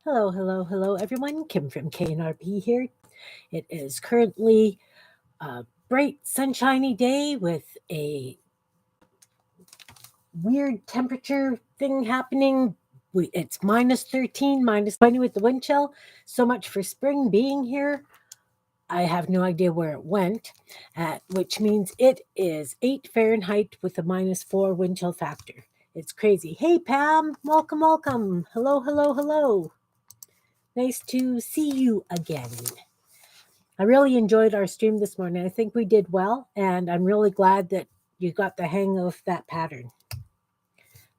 Hello, hello, hello, everyone. Kim from K&RP here. It is currently a bright, sunshiny day with a weird temperature thing happening. It's minus 13, minus 20 with the wind chill. So much for spring being here. I have no idea where it went, which means it is 8 Fahrenheit with a minus 4 wind chill factor. It's crazy. Hey, Pam. Welcome, welcome. Hello, hello, hello. Nice to see you again. I really enjoyed our stream this morning. I think we did well, and I'm really glad that you got the hang of that pattern.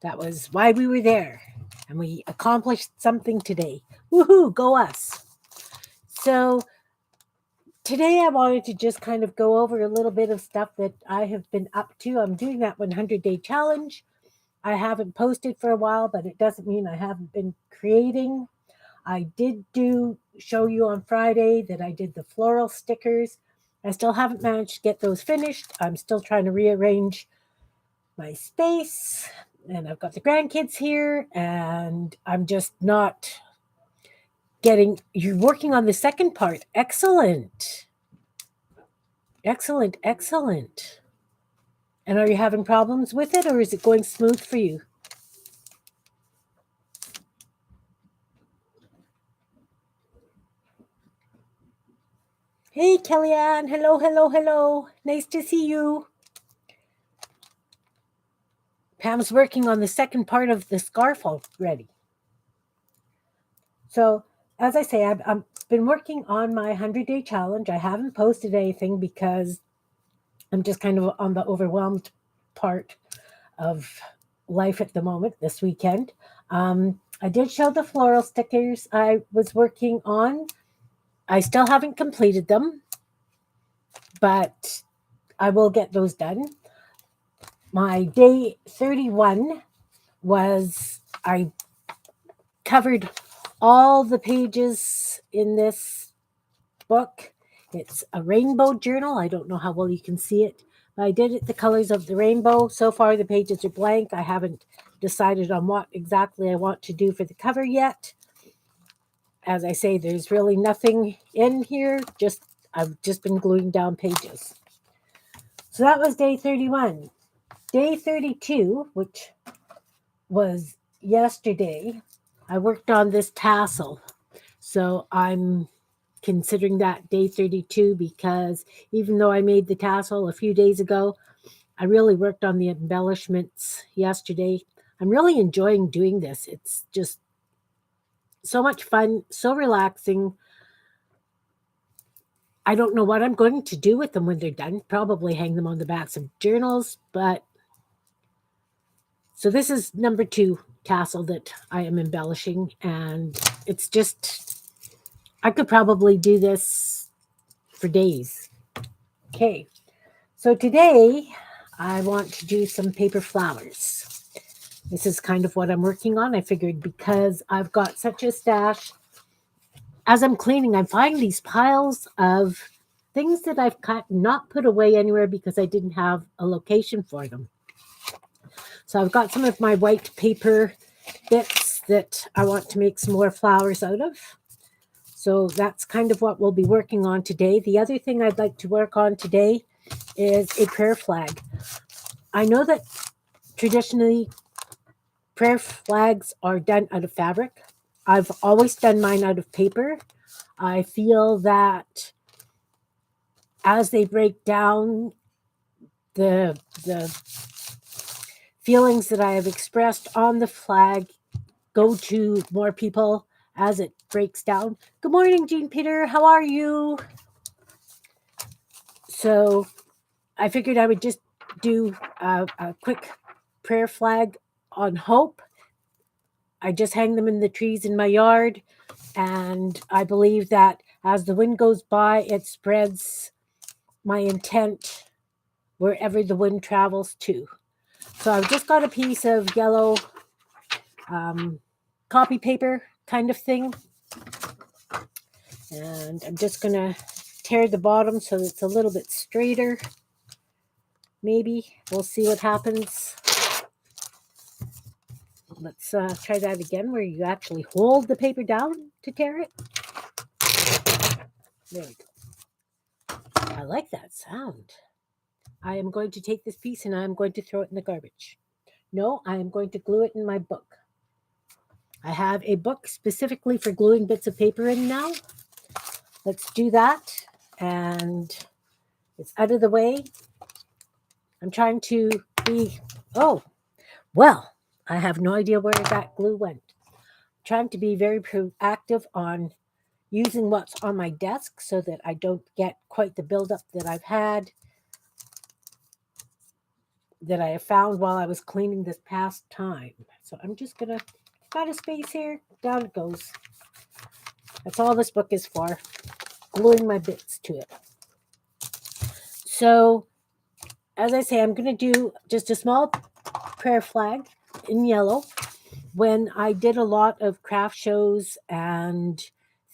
That was why we were there, and we accomplished something today. Woohoo, go us. So today I wanted to just kind of go over a little bit of stuff that I have been up to. I'm doing that 100-day challenge. I haven't posted for a while, but it doesn't mean I haven't been creating. I did show you on Friday that I did the floral stickers. I still haven't managed to get those finished. I'm still trying to rearrange my space, and I've got the grandkids here, and I'm just not getting. You're working on the second part. Excellent. Excellent, excellent. And are you having problems with it, or is it going smooth for you? Hey, Kellyanne. Hello, hello, hello. Nice to see you. Pam's working on the second part of the scarf already. So, as I say, I've been working on my 100-day challenge. I haven't posted anything because I'm just kind of on the overwhelmed part of life at the moment this weekend. I did show the floral stickers I was working on. I still haven't completed them, but I will get those done. My day 31 was I covered all the pages in this book. It's a rainbow journal. I don't know how well you can see it, but I did it the colors of the rainbow. So far, the pages are blank. I haven't decided on what exactly I want to do for the cover yet. As I say, there's really nothing in here. I've just been gluing down pages. So that was day 31. Day 32, which was yesterday, I worked on this tassel. So I'm considering that day 32 because even though I made the tassel a few days ago, I really worked on the embellishments yesterday. I'm really enjoying doing this. It's just so much fun, so relaxing. I don't know what I'm going to do with them when they're done. Probably hang them on the backs of journals, but so this is number 2 tassel that I am embellishing, and it's just, I could probably do this for days. Okay, so today I want to do some paper flowers. This is kind of what I'm working on. I figured because I've got such a stash, as I'm cleaning, I'm finding these piles of things that I've cut, not put away anywhere because I didn't have a location for them. So I've got some of my white paper bits that I want to make some more flowers out of. So that's kind of what we'll be working on today. The other thing I'd like to work on today is a prayer flag. I know that traditionally prayer flags are done out of fabric. I've always done mine out of paper. I feel that as they break down, the feelings that I have expressed on the flag go to more people as it breaks down. Good morning, Jean Peter. How are you? So I figured I would just do a quick prayer flag on hope. I just hang them in the trees in my yard, and I believe that as the wind goes by, it spreads my intent wherever the wind travels to. So I've just got a piece of yellow copy paper kind of thing, and I'm just going to tear the bottom so it's a little bit straighter. Maybe we'll see what happens. let's try that again where you actually hold the paper down to tear it. There we go. I like that sound. I am going to take this piece and I am going to throw it in the garbage. No, I am going to glue it in my book. I have a book specifically for gluing bits of paper in now. Let's do that. And it's out of the way. I'm trying to be, oh, well, I have no idea where that glue went. I'm trying to be very proactive on using what's on my desk so that I don't get quite the buildup that I've had, that I have found while I was cleaning this past time. So I'm just going to, got a space here, down it goes. That's all this book is for, gluing my bits to it. So, as I say, I'm going to do just a small prayer flag in yellow. When I did a lot of craft shows and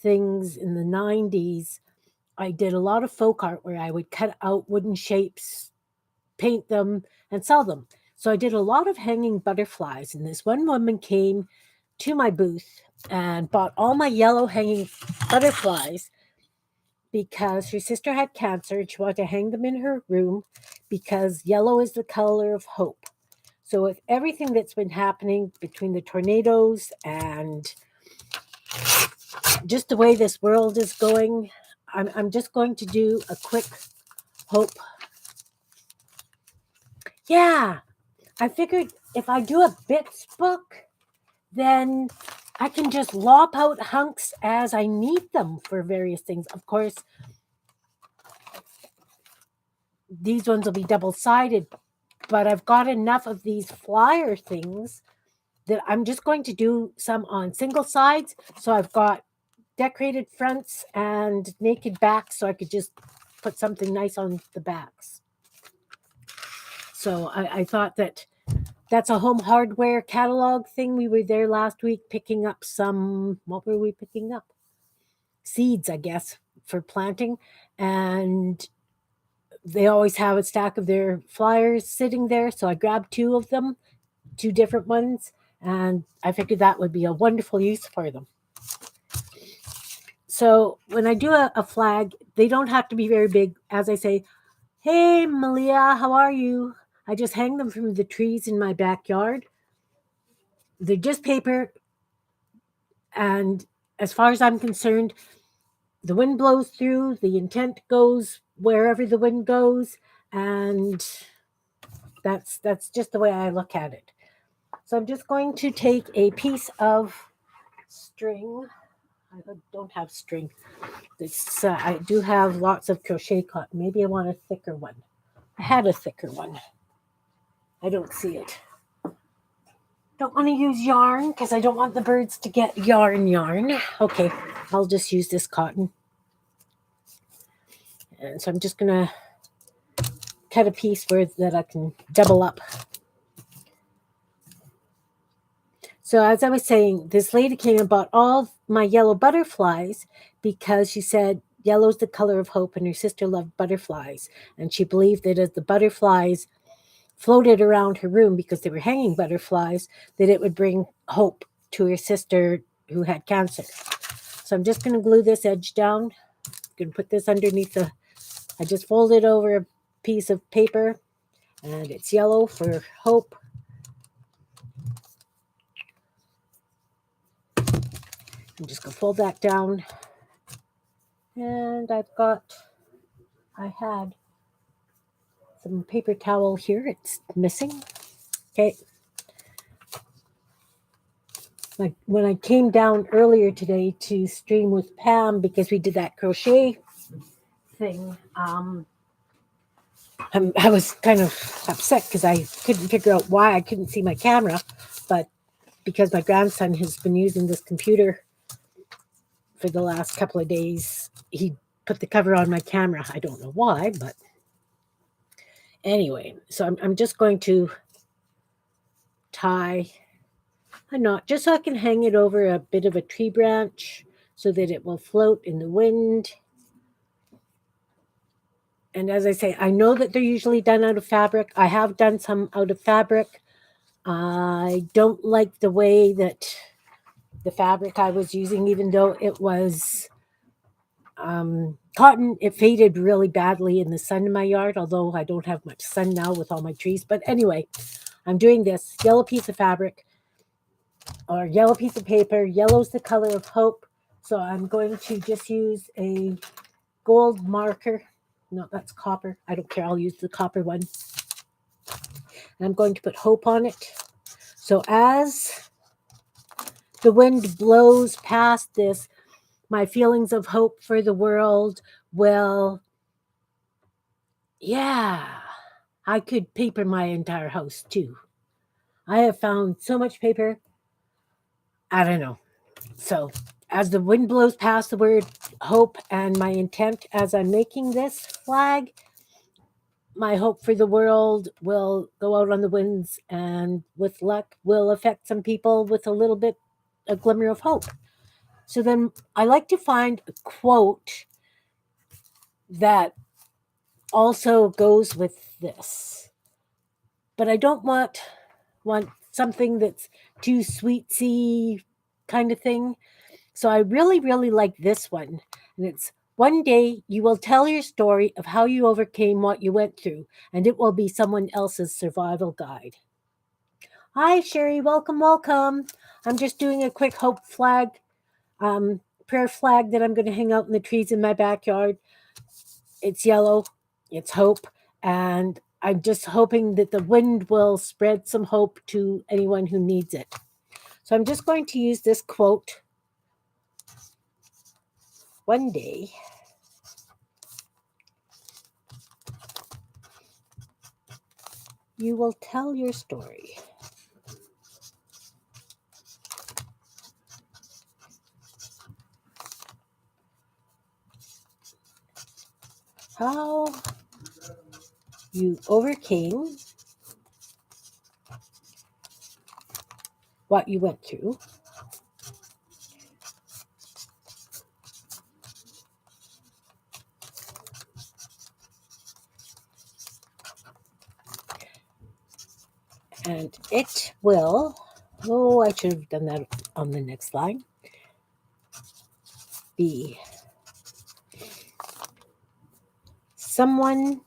things in the 90s, I did a lot of folk art where I would cut out wooden shapes, paint them, and sell them. So I did a lot of hanging butterflies. And this one woman came to my booth and bought all my yellow hanging butterflies because her sister had cancer and she wanted to hang them in her room because yellow is the color of hope. So with everything that's been happening between the tornadoes and just the way this world is going, I'm just going to do a quick hope. Yeah, I figured if I do a bits book, then I can just lop out hunks as I need them for various things. Of course, these ones will be double-sided, but I've got enough of these flyer things that I'm just going to do some on single sides. So I've got decorated fronts and naked backs, so I could just put something nice on the backs. So I thought that's a home hardware catalog thing. We were there last week picking up some, what were we picking up? Seeds, I guess, for planting. And they always have a stack of their flyers sitting there. So I grabbed two of them, two different ones, and I figured that would be a wonderful use for them. So when I do a flag, they don't have to be very big. As I say, hey, Malia, how are you? I just hang them from the trees in my backyard. They're just paper. And as far as I'm concerned, the wind blows through, the intent goes wherever the wind goes. And that's just the way I look at it. So I'm just going to take a piece of string. I don't have string. I do have lots of crochet cotton. Maybe I want a thicker one. I had a thicker one. I don't see it. Don't want to use yarn because I don't want the birds to get yarn. Okay, I'll just use this cotton. And so I'm just going to cut a piece that I can double up. So as I was saying, this lady came and bought all my yellow butterflies because she said yellow's the color of hope and her sister loved butterflies. And she believed that as the butterflies floated around her room because they were hanging butterflies, that it would bring hope to her sister who had cancer. So I'm just going to glue this edge down. I'm going to put this underneath I just folded over a piece of paper and it's yellow for hope. I'm just going to fold that down. And I had some paper towel here. It's missing. Okay. When I came down earlier today to stream with Pam because we did that crochet thing, I was kind of upset because I couldn't figure out why I couldn't see my camera, but because my grandson has been using this computer for the last couple of days, he put the cover on my camera. I don't know why, but anyway, so I'm just going to tie a knot just so I can hang it over a bit of a tree branch so that it will float in the wind. And as I say, I know that they're usually done out of fabric. I have done some out of fabric. I don't like the way that the fabric I was using, even though it was cotton, it faded really badly in the sun in my yard, although I don't have much sun now with all my trees. But anyway, I'm doing this yellow piece of fabric or yellow piece of paper. Yellow's the color of hope. So I'm going to just use a gold marker. No, that's copper. I don't care. I'll use the copper one. And I'm going to put hope on it. So as the wind blows past this, my feelings of hope for the world will, yeah, I could paper my entire house too. I have found so much paper. I don't know. So as the wind blows past the word hope and my intent as I'm making this flag, my hope for the world will go out on the winds and with luck will affect some people with a glimmer of hope. So then I like to find a quote that also goes with this. But I don't want something that's too sweetsy kind of thing. So I really, really like this one. And it's one day you will tell your story of how you overcame what you went through, and it will be someone else's survival guide. Hi, Sherry. Welcome, welcome. I'm just doing a quick hope flag, prayer flag that I'm going to hang out in the trees in my backyard. It's yellow, it's hope, and I'm just hoping that the wind will spread some hope to anyone who needs it. So I'm just going to use this quote. One day, you will tell your story. How you overcame what you went through, and it will, oh, I should have done that on the next line, be someone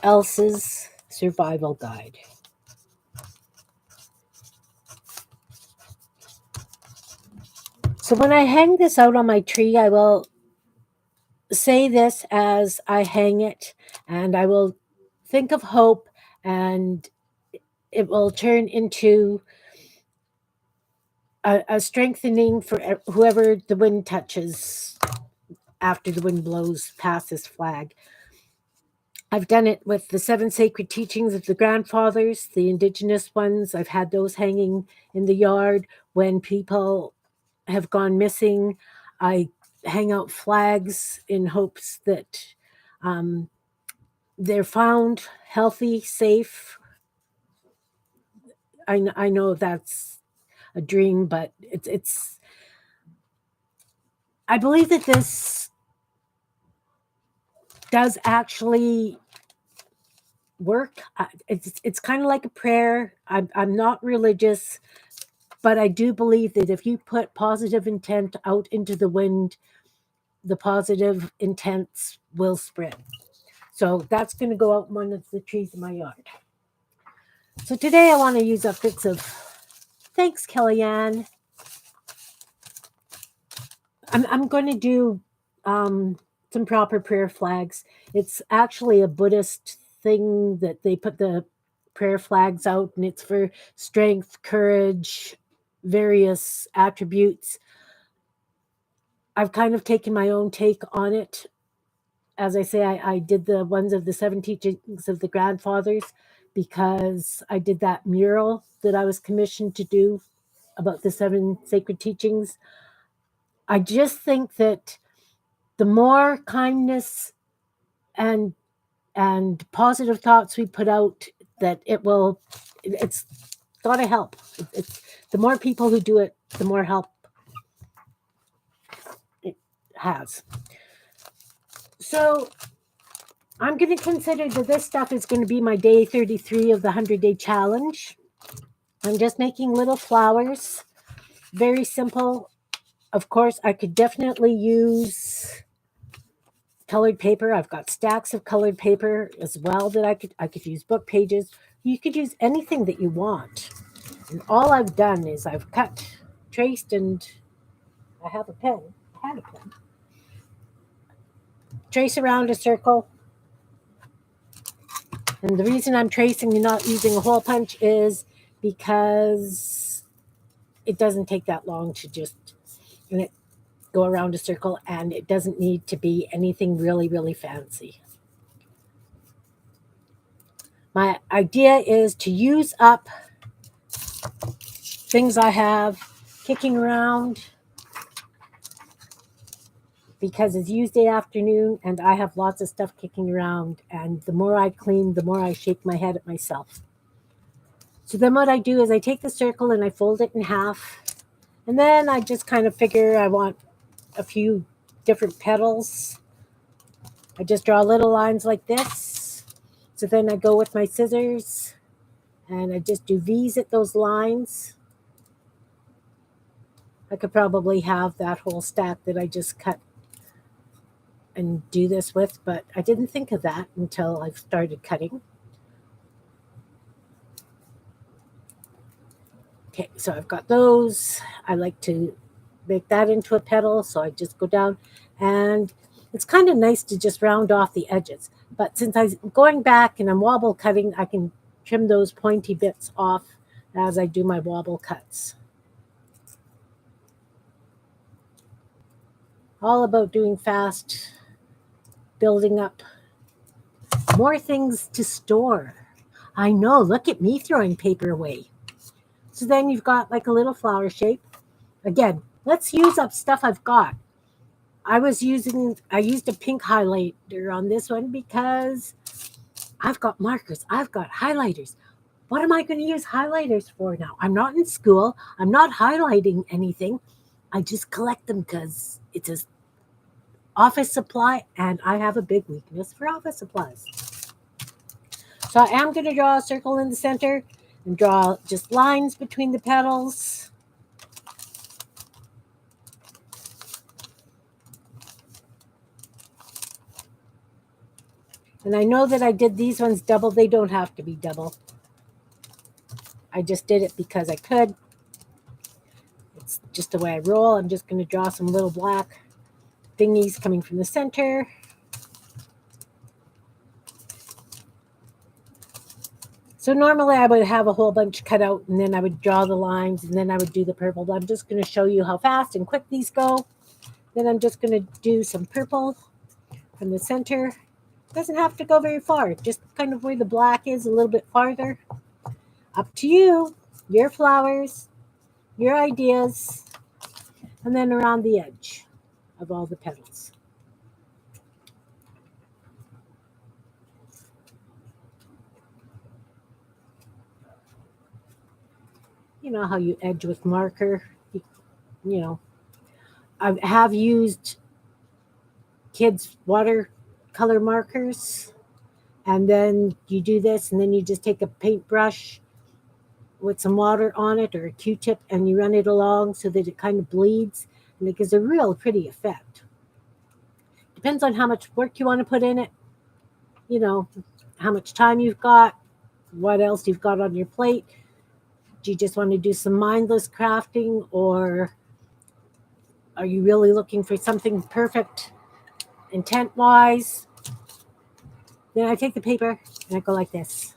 else's survival guide. So when I hang this out on my tree, I will say this as I hang it, and I will think of hope, and it will turn into a strengthening for whoever the wind touches after the wind blows past this flag. I've done it with the 7 sacred teachings of the grandfathers, the indigenous ones. I've had those hanging in the yard when people have gone missing. I hang out flags in hopes that they're found healthy, safe. I know that's a dream, but it's. I believe that this does actually work. It's kind of like a prayer. I'm not religious, but I do believe that if you put positive intent out into the wind, the positive intents will spread. So that's going to go out in one of the trees in my yard. So today I want to use up bits of. Thanks, Kellyanne. I'm going to do some proper prayer flags. It's actually a Buddhist thing that they put the prayer flags out, and it's for strength, courage, various attributes. I've kind of taken my own take on it. As I say, I did the ones of the 7 teachings of the grandfathers because I did that mural that I was commissioned to do about the 7 sacred teachings. I just think that the more kindness and positive thoughts we put out, that it's got to help. It's the more people who do it, the more help it has. So I'm going to consider that this stuff is going to be my day 33 of the 100-day challenge. I'm just making little flowers. Very simple. Of course, I could definitely use colored paper. I've got stacks of colored paper as well that I could use book pages. You could use anything that you want. And all I've done is I've cut, traced, and I have a pen. I had a pen. Trace around a circle. And the reason I'm tracing and not using a hole punch is because it doesn't take that long to just go around a circle, and it doesn't need to be anything really, really fancy. My idea is to use up things I have kicking around because it's Useday afternoon and I have lots of stuff kicking around. And the more I clean, the more I shake my head at myself. So then what I do is I take the circle and I fold it in half. And then I just kind of figure I want a few different petals. I just draw little lines like this. So then I go with my scissors and I just do V's at those lines. I could probably have that whole stack that I just cut and do this with, but I didn't think of that until I started cutting. Okay, so I've got those. I like to make that into a petal, so I just go down, and it's kind of nice to just round off the edges. But since I'm going back and I'm wobble cutting, I can trim those pointy bits off as I do my wobble cuts. All about doing fast, building up more things to store. I know, look at me throwing paper away. So then you've got like a little flower shape. Again, let's use up stuff I've got. I used a pink highlighter on this one because I've got markers, I've got highlighters. What am I going to use highlighters for now? I'm not in school. I'm not highlighting anything. I just collect them because it's an office supply and I have a big weakness for office supplies. So I am going to draw a circle in the center and draw just lines between the petals. And I know that I did these ones double. They don't have to be double. I just did it because I could. It's just the way I roll. I'm just going to draw some little black thingies coming from the center. So normally I would have a whole bunch cut out and then I would draw the lines and then I would do the purple. But I'm just going to show you how fast and quick these go. Then I'm just going to do some purple from the center. Doesn't have to go very far, just kind of where the black is, a little bit farther. Up to you, your flowers, your ideas, and then around the edge of all the petals. You know how you edge with marker? You know, I have used kids' watercolor markers, and then you do this, and then you just take a paintbrush with some water on it or a Q-tip, and you run it along so that it kind of bleeds, and it gives a real pretty effect. Depends on how much work you want to put in it, you know, how much time you've got, what else you've got on your plate. Do you just want to do some mindless crafting, or are you really looking for something perfect intent-wise? Then I take the paper and I go like this.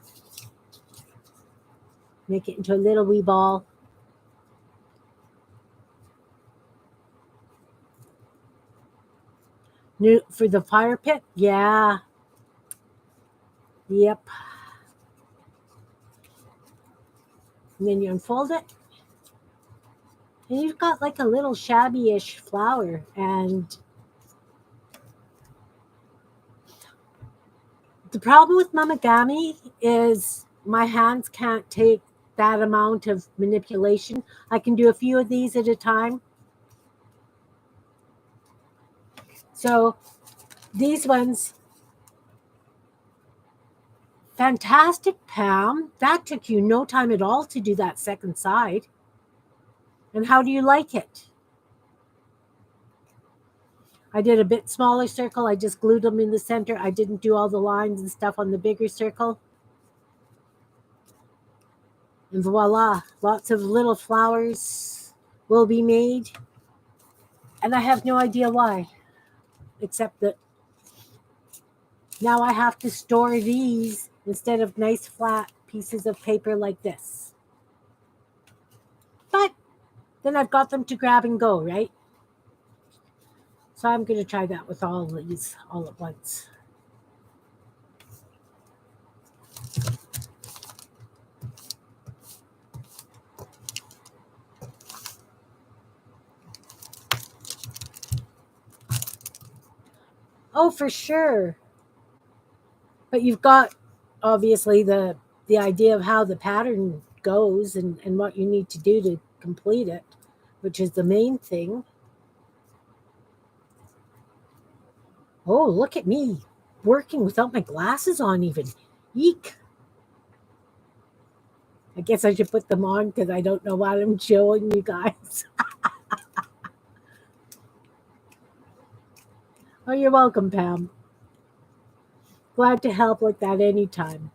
Make it into a little wee ball. New for the fire pit? Yeah. Yep. And then you unfold it. And you've got like a little shabby-ish flower. And the problem with mamagami is my hands can't take that amount of manipulation. I can do a few of these at a time. So these ones, Fantastic, Pam. That took you no time at all to do that second side. And how do you like it? I did a bit smaller circle. I just glued them in the center. I didn't do all the lines and stuff on the bigger circle. And voila, lots of little flowers will be made. And I have no idea why, except that now I have to store these instead of nice flat pieces of paper like this. But then I've got them to grab and go, right? So I'm going to try that with all of these all at once. Oh, for sure. But you've got obviously the idea of how the pattern goes and what you need to do to complete it, which is the main thing. Oh, look at me working without my glasses on even. Eek. I guess I should put them on because I don't know what I'm showing you guys. Oh, you're welcome, Pam. Glad to help like that anytime.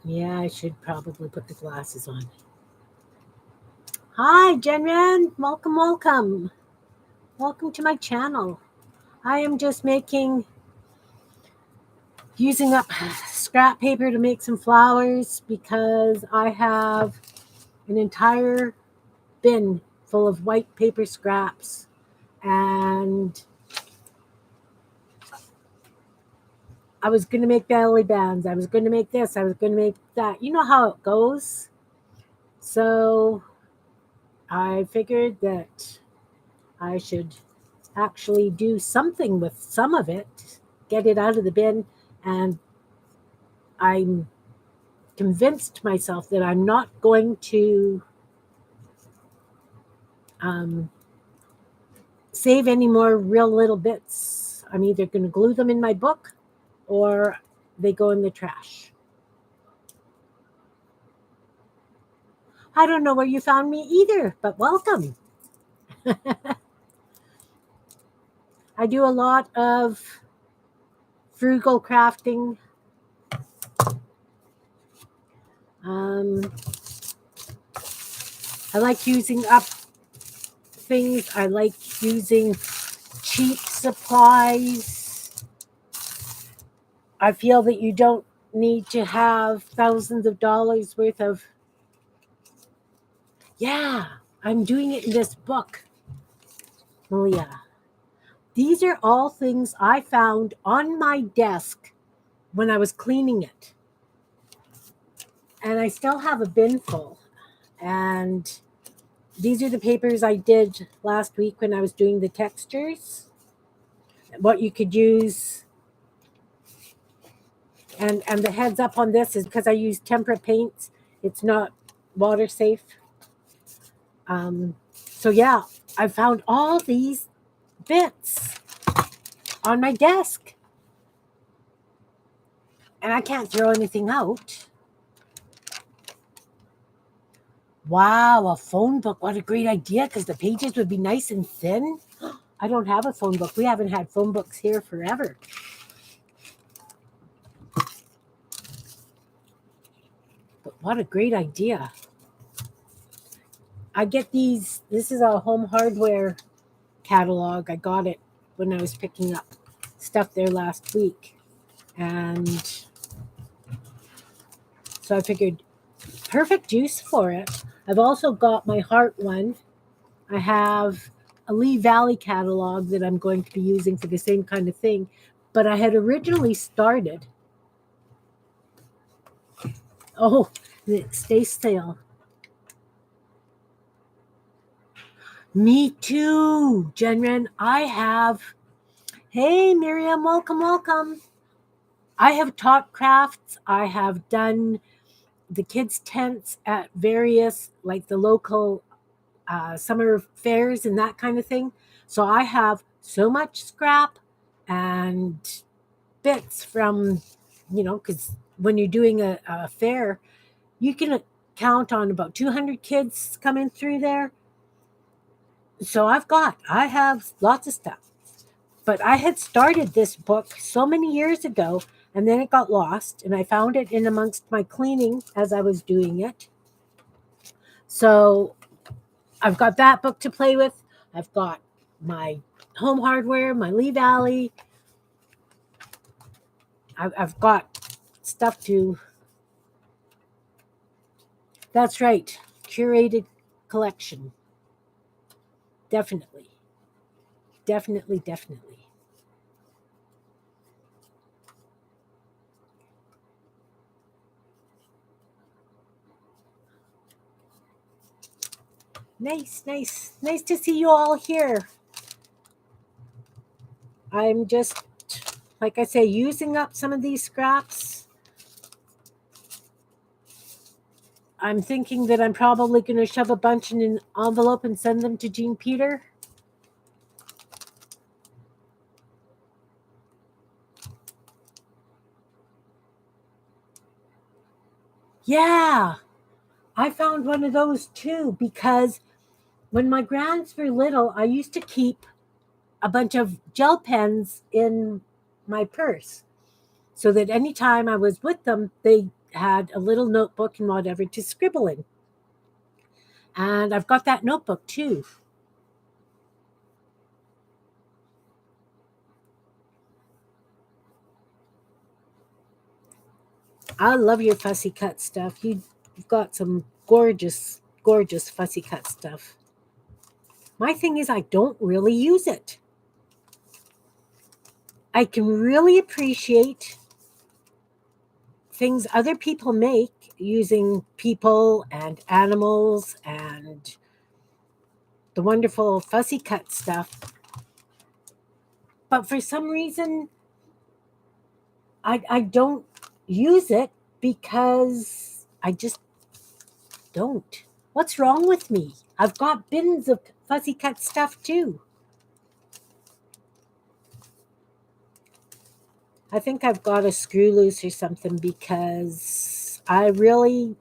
Yeah, I should probably put the glasses on. Hi, Jenren. Welcome, welcome. Welcome to my channel. I am just using up scrap paper to make some flowers because I have an entire bin full of white paper scraps, and I was going to make belly bands. I was going to make this. I was going to make that. You know how it goes. So I figured that I should actually do something with some of it, get it out of the bin, and I'm convinced myself that I'm not going to save any more real little bits. I'm either going to glue them in my book or they go in the trash. I don't know where you found me either, but welcome. I do a lot of frugal crafting. I like using up things. I like using cheap supplies. I feel that you don't need to have thousands of dollars worth of. Yeah, I'm doing it in this book, Malia. These are all things I found on my desk when I was cleaning it. And I still have a bin full. And these are the papers I did last week when I was doing the textures. What you could use. And the heads up on this is because I use tempera paints. It's not water safe. So yeah, I found all these bits on my desk. And I can't throw anything out. Wow, a phone book. What a great idea, because the pages would be nice and thin. I don't have a phone book. We haven't had phone books here forever. But what a great idea. I get these. This is a home hardware catalog. I got it when I was picking up stuff there last week. And so I figured perfect use for it. I've also got my heart one. I have a Lee Valley catalog that I'm going to be using for the same kind of thing. But I had originally started. Oh, stay still. Me too, Jenren. I have. Hey, Miriam, welcome, welcome. I have taught crafts. I have done the kids' tents at various, like the local summer fairs and that kind of thing. So I have so much scrap. and bits from, because when you're doing a fair, you can count on about 200 kids coming through there. So I have lots of stuff. But I had started this book so many years ago, and then it got lost, and I found it in amongst my cleaning as I was doing it. So I've got that book to play with. I've got my home hardware, my Lee Valley. I've got stuff to. That's right, curated collection. Definitely, definitely, definitely. Nice, nice, nice to see you all here. I'm just, like I say, using up some of these scraps. I'm thinking that I'm probably going to shove a bunch in an envelope and send them to Jean Peter. Yeah, I found one of those too because when my grands were little, I used to keep a bunch of gel pens in my purse so that anytime I was with them, they had a little notebook and whatever to scribble in. And I've got that notebook too. I love your fussy cut stuff. You've got some gorgeous, gorgeous fussy cut stuff. My thing is, I don't really use it. I can really appreciate things other people make using people and animals and the wonderful fussy cut stuff. But for some reason, I don't use it because I just don't. What's wrong with me? I've got bins of fussy cut stuff too. I think I've got a screw loose or something because I really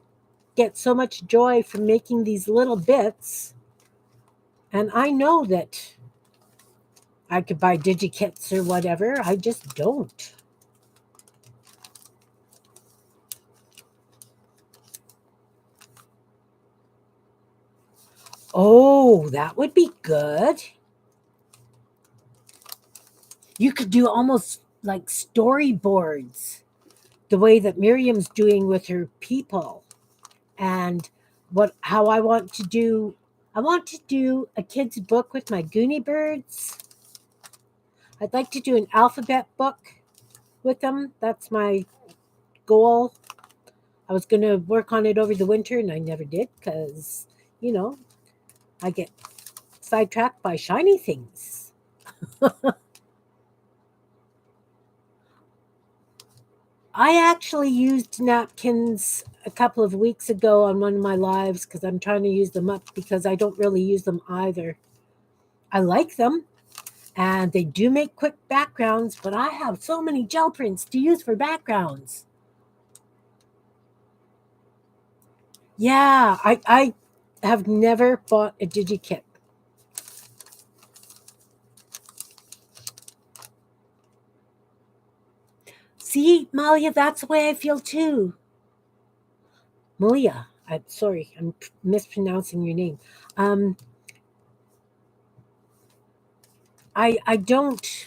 get so much joy from making these little bits. And I know that I could buy digikits or whatever. I just don't. Oh, that would be good. You could do almost like storyboards, the way that Miriam's doing with her people. And what how I want to do a kid's book with my Goonie birds. I'd like to do an alphabet book with them. That's my goal. I was going to work on it over the winter and I never did because, you know, I get sidetracked by shiny things. I actually used napkins a couple of weeks ago on one of my lives because I'm trying to use them up because I don't really use them either. I like them and they do make quick backgrounds, but I have so many gel prints to use for backgrounds. Yeah, I have never bought a DigiKit. See, Malia, that's the way I feel too. Malia, I'm sorry, I'm mispronouncing your name. Um, I don't,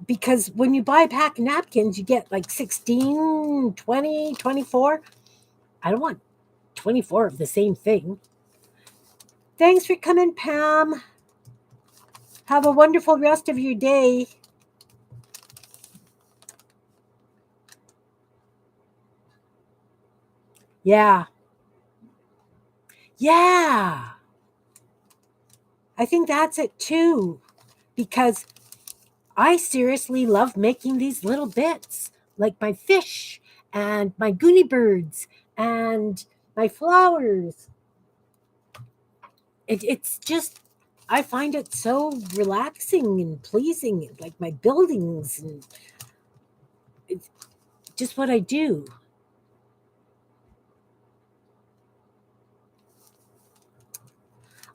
because when you buy a pack of napkins, you get like 16, 20, 24. I don't want 24 of the same thing. Thanks for coming, Pam. Have a wonderful rest of your day. Yeah. Yeah. I think that's it too. Because I seriously love making these little bits, like my fish and my goonie birds and my flowers. It's just I find it so relaxing and pleasing, like my buildings, and it's just what I do.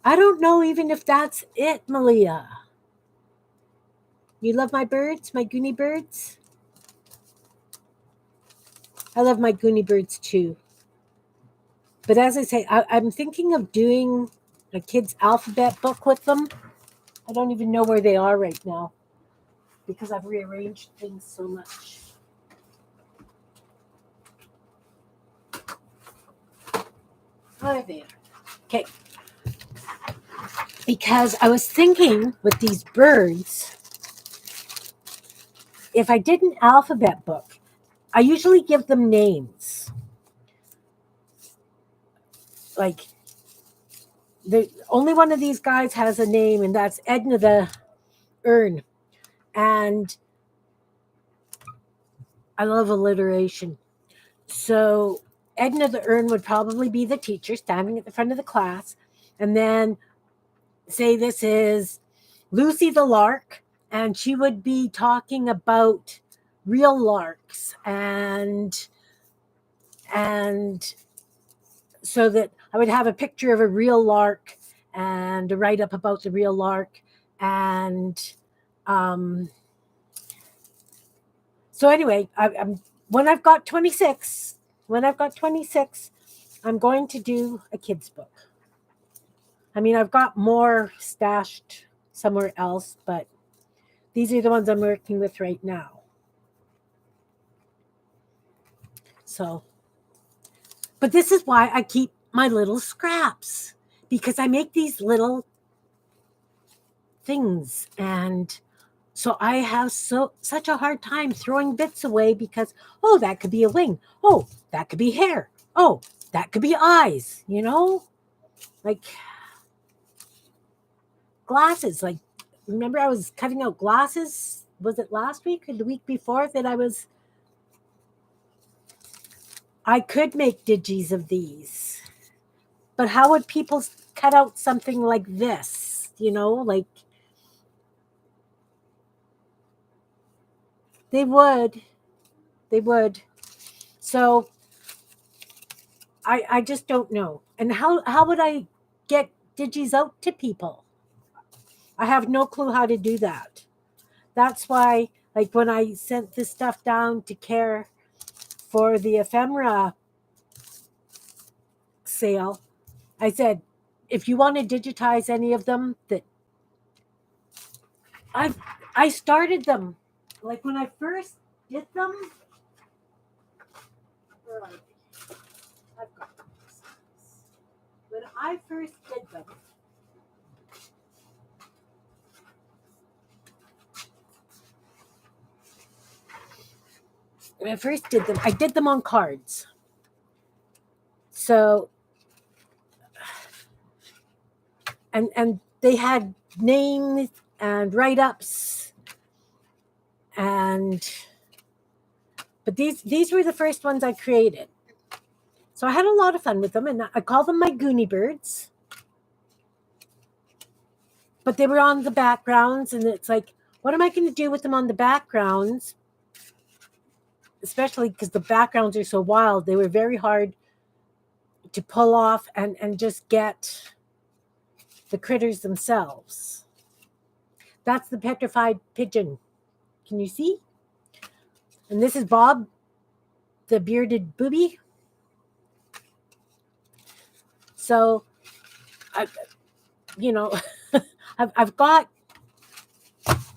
I don't know even if that's it, Malia. You love my birds, my goonie birds? I love my goonie birds too. But as I say, I'm thinking of doing a kid's alphabet book with them. I don't even know where they are right now because I've rearranged things so much. Oh, there. Okay. Because I was thinking with these birds, if I did an alphabet book, I usually give them names. Like, the only one of these guys has a name, and that's Edna the Ern. And I love alliteration. So Edna the Ern would probably be the teacher standing at the front of the class. And then say this is Lucy the Lark, and she would be talking about real larks and so that I would have a picture of a real lark and a write up about the real lark. And um, so anyway, when I've got 26, I'm going to do a kid's book. I mean, I've got more stashed somewhere else, but these are the ones I'm working with right now. So, but this is why I keep my little scraps, because I make these little things, and so I have such a hard time throwing bits away because, oh, that could be a wing. Oh, that could be hair. Oh, that could be eyes, Like glasses. Like, remember I was cutting out glasses? Was it last week or the week before that I could make digis of these. But how would people cut out something like this? Like they would. They would. So I just don't know. And how would I get digis out to people? I have no clue how to do that. That's why, like, when I sent this stuff down to Care for the ephemera sale, I said, if you want to digitize any of them, that I started them. Like when I first did them, where are they? I've got them. When I first did them, I did them on cards. So and they had names and write-ups, and but these were the first ones I created. So I had a lot of fun with them, and I call them my Goonie birds. But they were on the backgrounds, and it's like, what am I going to do with them on the backgrounds? Especially because the backgrounds are so wild, they were very hard to pull off and just get the critters themselves. That's the petrified pigeon. Can you see? And this is Bob, the bearded booby. So, I, you know, I've got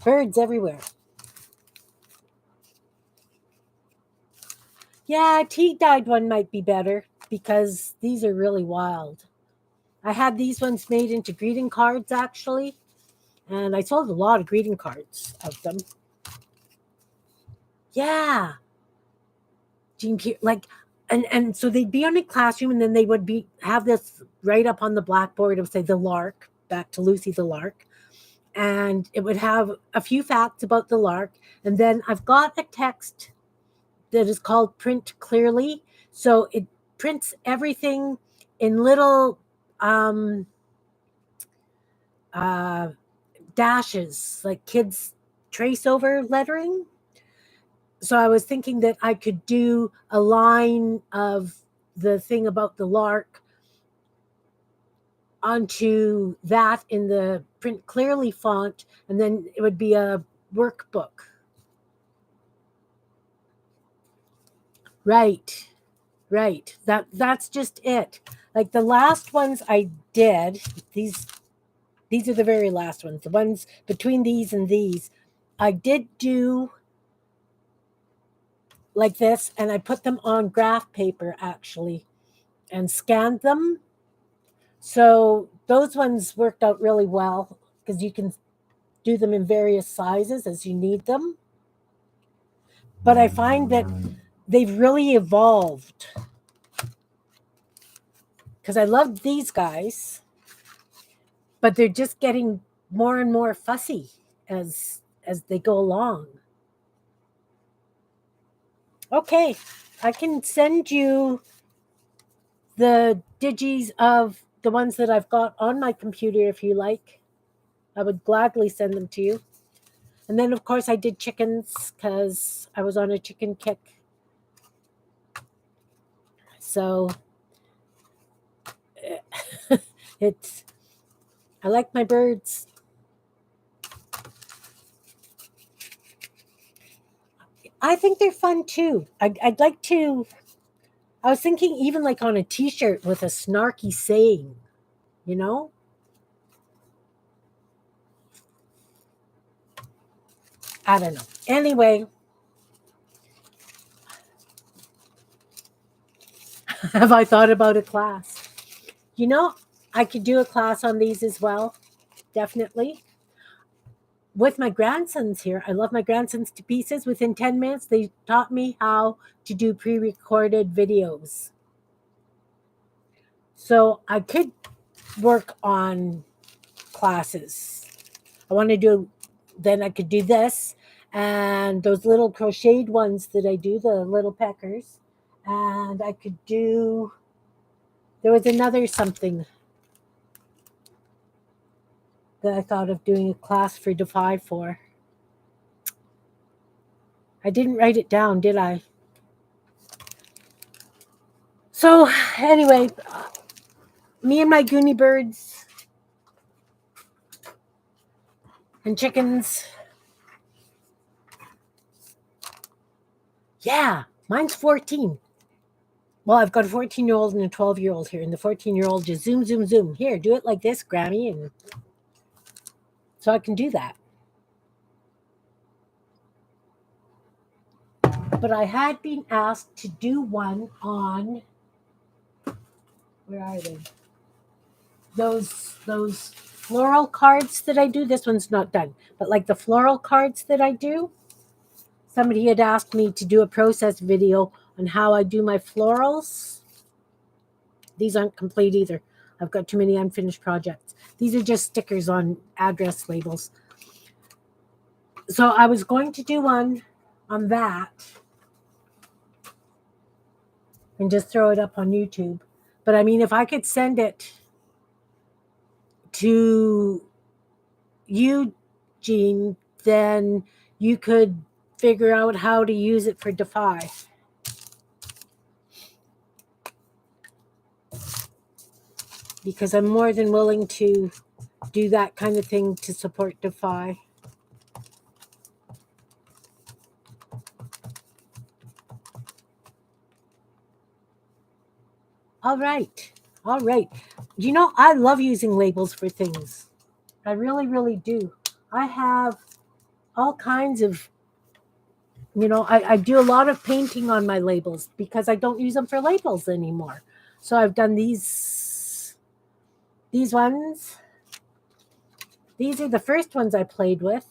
birds everywhere. Yeah, tea-dyed one might be better because these are really wild. I had these ones made into greeting cards actually, and I sold a lot of greeting cards of them. Yeah, like, and so they'd be on a classroom, and then they would have this right up on the blackboard of say the lark, back to Lucy the lark, and it would have a few facts about the lark, and then I've got a text that is called Print Clearly, so it prints everything in little dashes, like kids trace over lettering. So I was thinking that I could do a line of the thing about the lark onto that in the print clearly font, and then it would be a workbook. Right. Right. That's just it. Like the last ones I did, these are the very last ones. The ones between these and these, I did do like this, and I put them on graph paper actually and scanned them. So those ones worked out really well because you can do them in various sizes as you need them. But I find that they've really evolved because I loved these guys, but they're just getting more and more fussy as they go along. Okay, I can send you the digis of the ones that I've got on my computer if you like. I would gladly send them to you. And then, of course, I did chickens because I was on a chicken kick. So it's, I like my birds. I think they're fun too. I'd like to, I was thinking even like on a t shirt with a snarky saying, you know? I don't know. Anyway, have I thought about a class? You know, I could do a class on these as well, definitely. With my grandsons here, I love my grandsons to pieces. Within 10 minutes, they taught me how to do pre recorded videos. So I could work on classes. I want to do, then I could do this and those little crocheted ones that I do, the little peckers. And I could do, there was another something that I thought of doing a class for Defy for. I didn't write it down, did I? So, anyway, me and my Goonie birds and chickens. Yeah, mine's 14. Well, I've got a 14-year-old and a 12-year-old here, and the 14-year-old just zoom, zoom, zoom. Here, do it like this, Grammy, and so I can do that. But I had been asked to do one on, where are they? Those floral cards that I do. This one's not done, but like the floral cards that I do. Somebody had asked me to do a process video on how I do my florals. These aren't complete either. I've got too many unfinished projects. These are just stickers on address labels. So I was going to do one on that and just throw it up on YouTube. But I mean, if I could send it to you, Jean, then you could figure out how to use it for Defy. Because I'm more than willing to do that kind of thing to support Defy. All right. All right. You know, I love using labels for things. I really, really do. I have all kinds of, I do a lot of painting on my labels because I don't use them for labels anymore. So I've done these ones. These are the first ones I played with.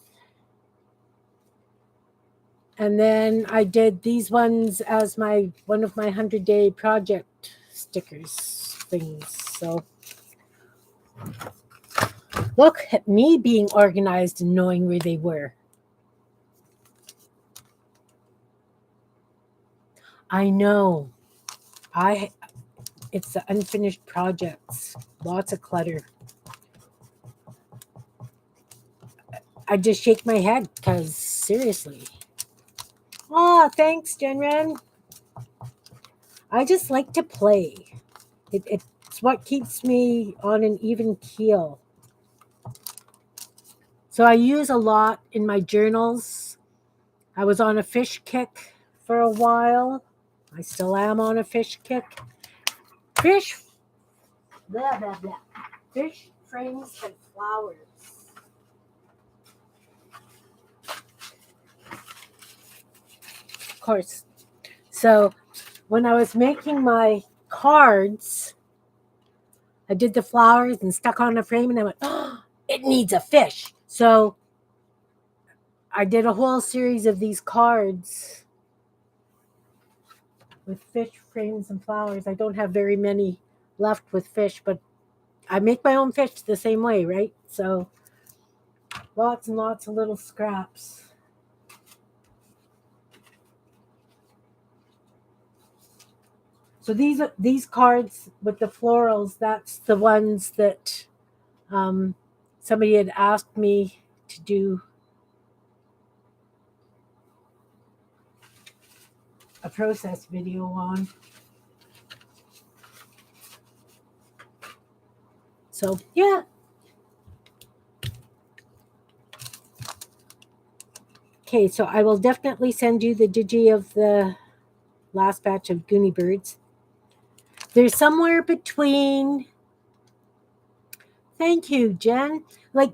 And then I did these ones as one of my 100-day project stickers things. So look at me being organized and knowing where they were. I know. It's the unfinished projects. Lots of clutter. I just shake my head because seriously. Oh, thanks, Jenren. I just like to play. It's what keeps me on an even keel. So I use a lot in my journals. I was on a fish kick for a while. I still am on a fish kick. Fish, blah, blah, blah. Fish frames and flowers. Of course. So when I was making my cards, I did the flowers and stuck on a frame, and I went, oh, it needs a fish. So I did a whole series of these cards with fish frames and flowers. I don't have very many left with fish, but I make my own fish the same way, right? So lots and lots of little scraps. So these cards with the florals, that's the ones that somebody had asked me to do a process video on. So yeah. Okay, so I will definitely send you the digi of the last batch of Goonie Birds. There's somewhere between. Thank you, Jen. Like,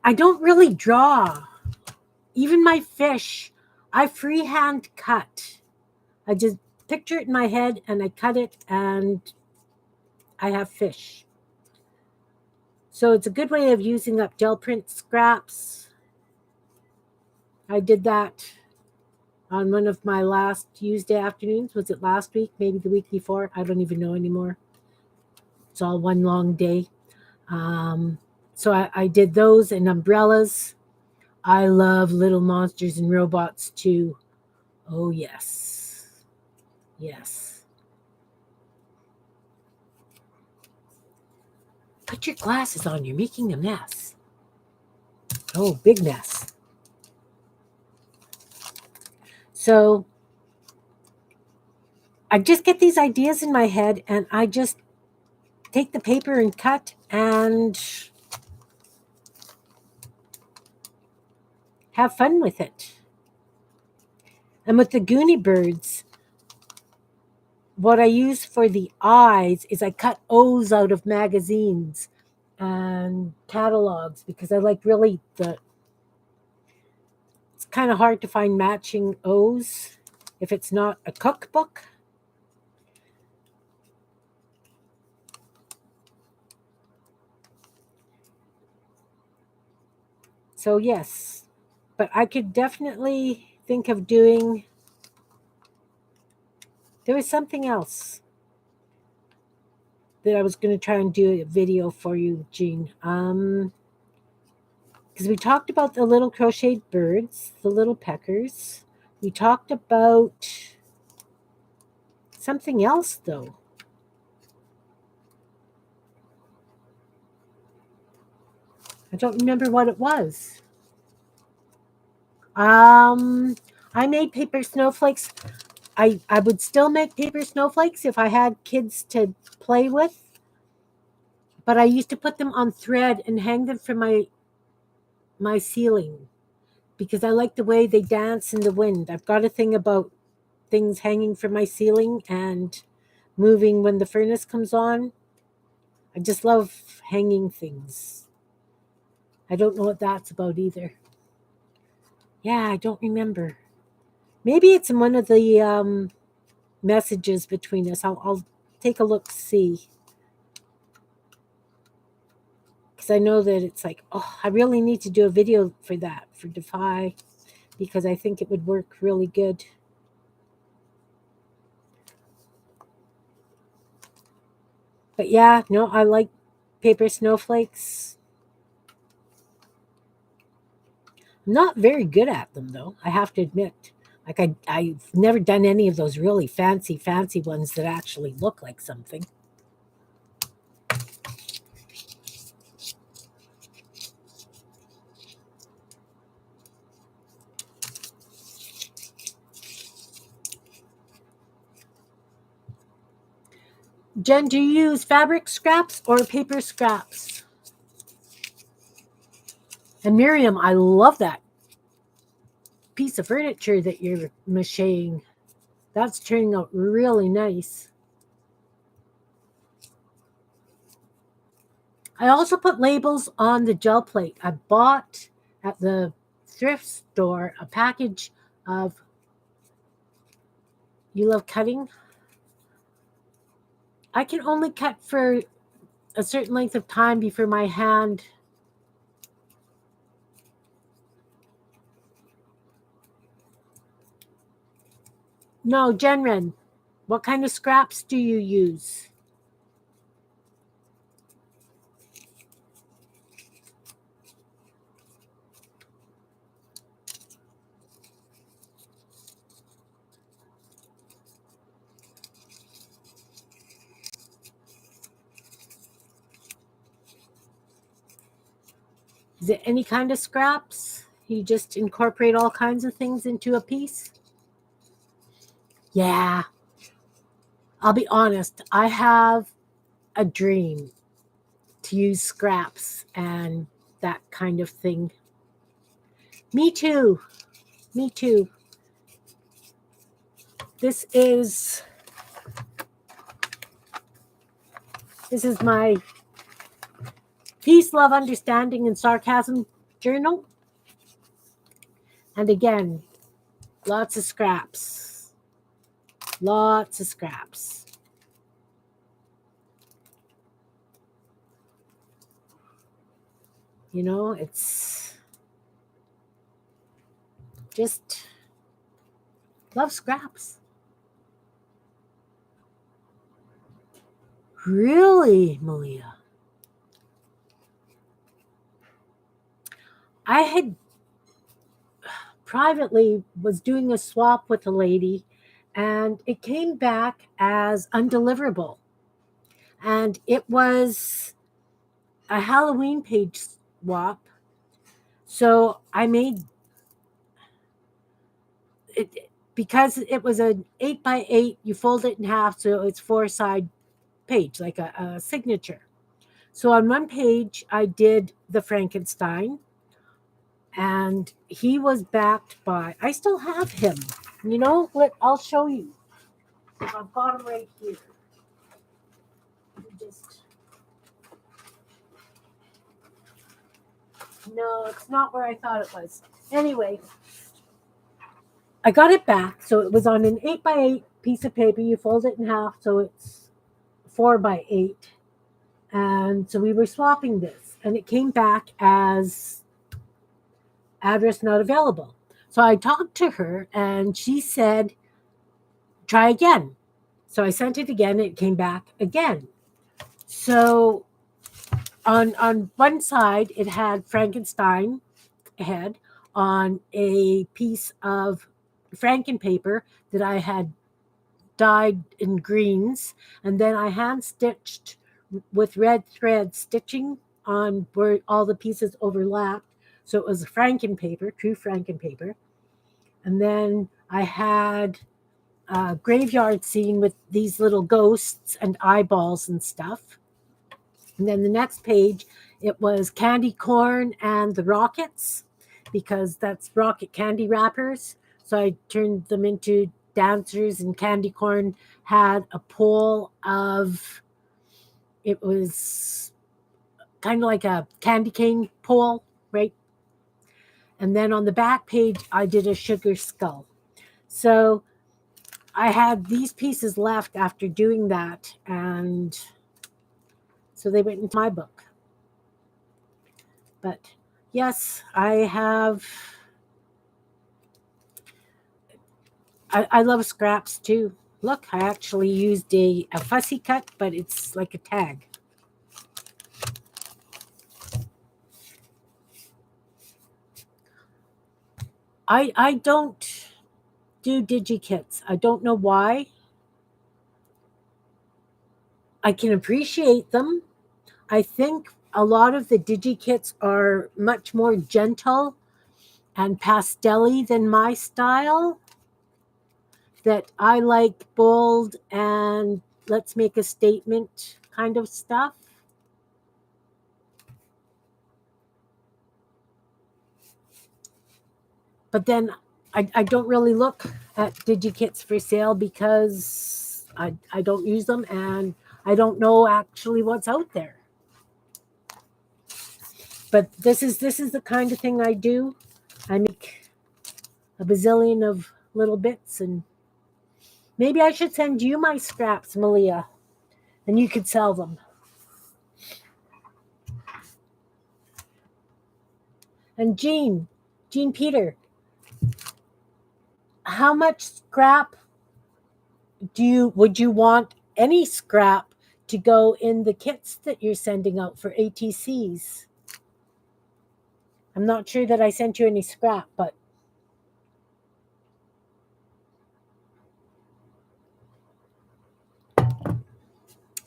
I don't really draw. Even my fish, I freehand cut. I just picture it in my head and I cut it and I have fish. So it's a good way of using up gel print scraps. I did that on one of my last Useday afternoons. Was it last week? Maybe the week before? I don't even know anymore. It's all one long day. So I did those and umbrellas. I love little monsters and robots too. Oh, yes. Yes. Put your glasses on. You're making a mess. Oh, big mess. So I just get these ideas in my head and I just take the paper and cut and have fun with it. And with the Goonie Birds, what I use for the eyes is I cut O's out of magazines and catalogs because I like really it's kind of hard to find matching O's if it's not a cookbook. So yes, but I could definitely think of doing. There was something else that I was going to try and do a video for you, Jean. Because we talked about the little crocheted birds, the little peckers. We talked about something else, though. I don't remember what it was. I made paper snowflakes. I would still make paper snowflakes if I had kids to play with, but I used to put them on thread and hang them from my ceiling because I like the way they dance in the wind. I've got a thing about things hanging from my ceiling and moving when the furnace comes on. I just love hanging things. I don't know what that's about either. Yeah, I don't remember. Maybe it's in one of the messages between us. I'll take a look, see. Because I know that it's like, oh, I really need to do a video for that, for Defy, because I think it would work really good. But yeah, no, I like paper snowflakes. I'm not very good at them, though, I have to admit. Like, I've never done any of those really fancy ones that actually look like something. Jen, do you use fabric scraps or paper scraps? And Miriam, I love that piece of furniture that you're macheting. That's turning out really nice. I also put labels on the gel plate. I bought at the thrift store a package of, you love cutting? I can only cut for a certain length of time before my hand. No, Jenren, what kind of scraps do you use? Is it any kind of scraps? You just incorporate all kinds of things into a piece? Yeah. I'll be honest, I have a dream to use scraps and that kind of thing. Me too. Me too. This is my peace, love, understanding, and sarcasm journal. And again, lots of scraps. Lots of scraps. You know, it's just love scraps. Really, Malia? I had privately was doing a swap with a lady and it came back as undeliverable. And it was a Halloween page swap. So I made it because it was an 8x8, you fold it in half so it's 4-side page, like a signature. So on one page, I did the Frankenstein, and he was backed by, I still have him. You know what? I'll show you. I've got him right here. Just no, it's not where I thought it was. Anyway, I got it back. So it was on an 8x8 piece of paper. You fold it in half so it's 4x8. And so we were swapping this, and it came back as address not available. So I talked to her, and she said, try again. So I sent it again, and it came back again. So on one side, it had Frankenstein head on a piece of Franken paper that I had dyed in greens, and then I hand stitched with red thread stitching on where all the pieces overlapped. So it was Franken paper, true Franken paper. And then I had a graveyard scene with these little ghosts and eyeballs and stuff. And then the next page, it was candy corn and the rockets, because that's rocket candy wrappers. So I turned them into dancers, and candy corn had a pole of, it was kind of like a candy cane pole, right? And then on the back page, I did a sugar skull. So I had these pieces left after doing that, and so they went into my book. But yes, I have. I love scraps too. Look, I actually used a fussy cut, but it's like a tag. I don't do digikits. I don't know why. I can appreciate them. I think a lot of the digikits are much more gentle and pastel-y than my style. That I like bold and let's make a statement kind of stuff. But then I don't really look at DigiKits for sale because I don't use them and I don't know actually what's out there. But this is the kind of thing I do. I make a bazillion of little bits, and maybe I should send you my scraps, Malia, and you could sell them. And Jean Peter, how much scrap would you want any scrap to go in the kits that you're sending out for ATCs? I'm not sure that I sent you any scrap, but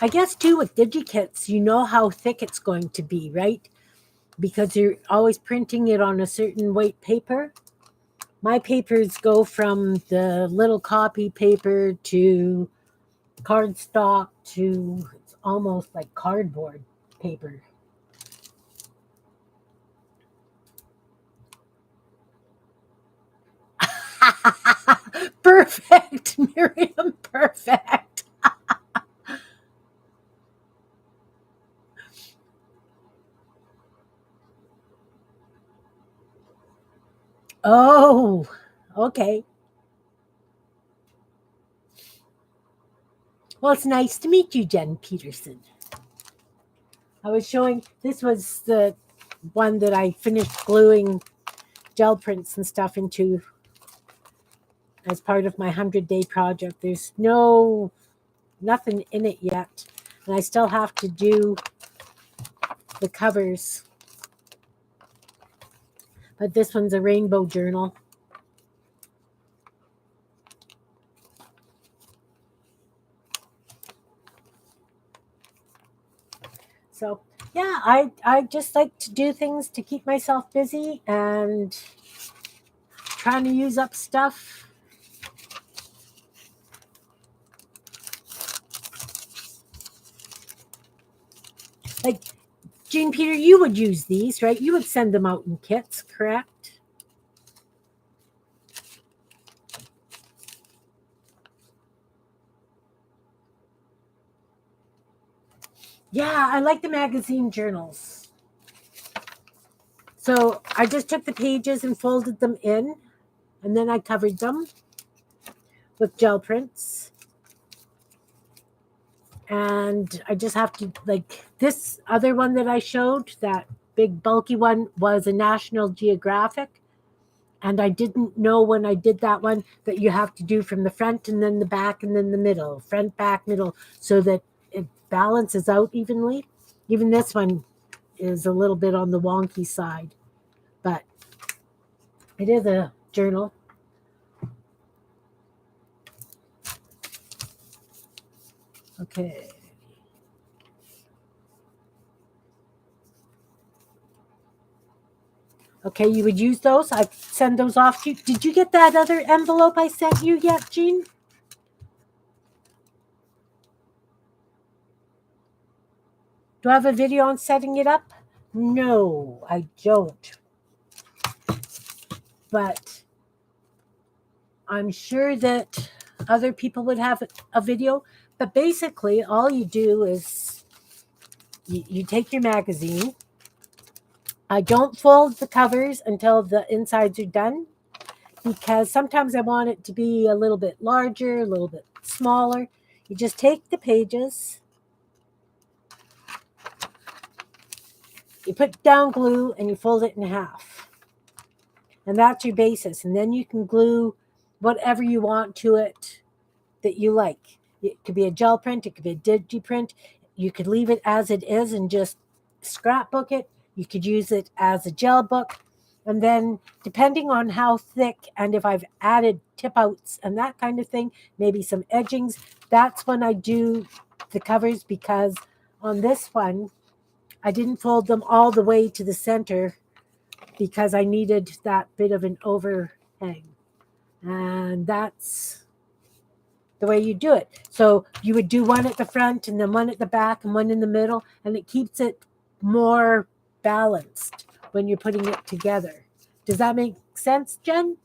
I guess too with DigiKits, you know how thick it's going to be, right? Because you're always printing it on a certain weight paper. My papers go from the little copy paper to cardstock to it's almost like cardboard paper. Perfect, Miriam, perfect. Oh, okay. Well, it's nice to meet you, Jen Peterson. I was showing, this was the one that I finished gluing gel prints and stuff into as part of my 100-day project. There's nothing in it yet, and I still have to do the covers. But this one's a rainbow journal. So yeah, I just like to do things to keep myself busy and trying to use up stuff. Like Jean Peter, you would use these, right? You would send them out in kits, correct? Yeah, I like the magazine journals. So I just took the pages and folded them in, and then I covered them with gel prints. And I just have to, like, this other one that I showed, that big bulky one, was a National Geographic. And I didn't know when I did that one that you have to do from the front and then the back and then the middle, front, back, middle, so that it balances out evenly. Even this one is a little bit on the wonky side, but it is a journal. Okay. Okay, you would use those. I'd send those off to you. Did you get that other envelope I sent you yet, Jean? Do I have a video on setting it up? No, I don't. But I'm sure that other people would have a video. But basically, all you do is you take your magazine. I don't fold the covers until the insides are done because sometimes I want it to be a little bit larger, a little bit smaller. You just take the pages, you put down glue, and you fold it in half. And that's your basis. And then you can glue whatever you want to it that you like. It could be a gel print, it could be a digi print. You could leave it as it is and just scrapbook it. You could use it as a gel book. And then, depending on how thick and if I've added tip outs and that kind of thing, maybe some edgings, that's when I do the covers, because on this one, I didn't fold them all the way to the center because I needed that bit of an overhang. And that's the way you do it. So you would do one at the front and then one at the back and one in the middle, and it keeps it more balanced when you're putting it together. Does that make sense, Jen?